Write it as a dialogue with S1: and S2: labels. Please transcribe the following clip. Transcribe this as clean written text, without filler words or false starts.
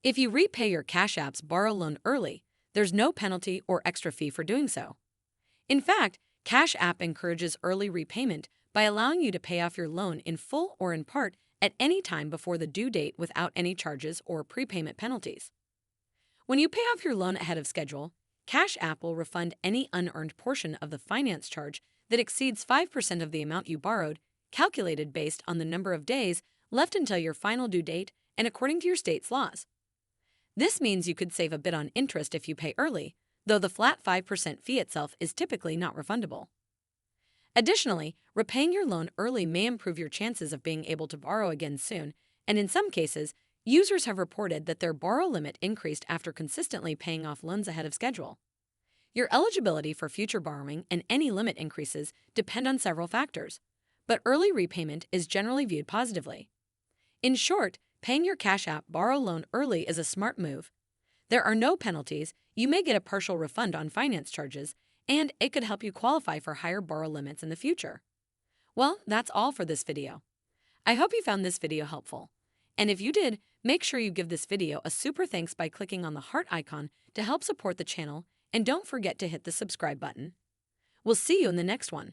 S1: If you repay your Cash App's borrow loan early, there's no penalty or extra fee for doing so. In fact, Cash App encourages early repayment by allowing you to pay off your loan in full or in part at any time before the due date without any charges or prepayment penalties. When you pay off your loan ahead of schedule, Cash App will refund any unearned portion of the finance charge that exceeds 5% of the amount you borrowed, calculated based on the number of days left until your final due date and according to your state's laws. This means you could save a bit on interest if you pay early, though the flat 5% fee itself is typically not refundable. Additionally, repaying your loan early may improve your chances of being able to borrow again soon, and in some cases, users have reported that their borrow limit increased after consistently paying off loans ahead of schedule. Your eligibility for future borrowing and any limit increases depend on several factors, but early repayment is generally viewed positively. In short, paying your Cash App borrow loan early is a smart move. There are no penalties, you may get a partial refund on finance charges, and it could help you qualify for higher borrow limits in the future. Well, that's all for this video. I hope you found this video helpful. And if you did, make sure you give this video a super thanks by clicking on the heart icon to help support the channel, and don't forget to hit the subscribe button. We'll see you in the next one.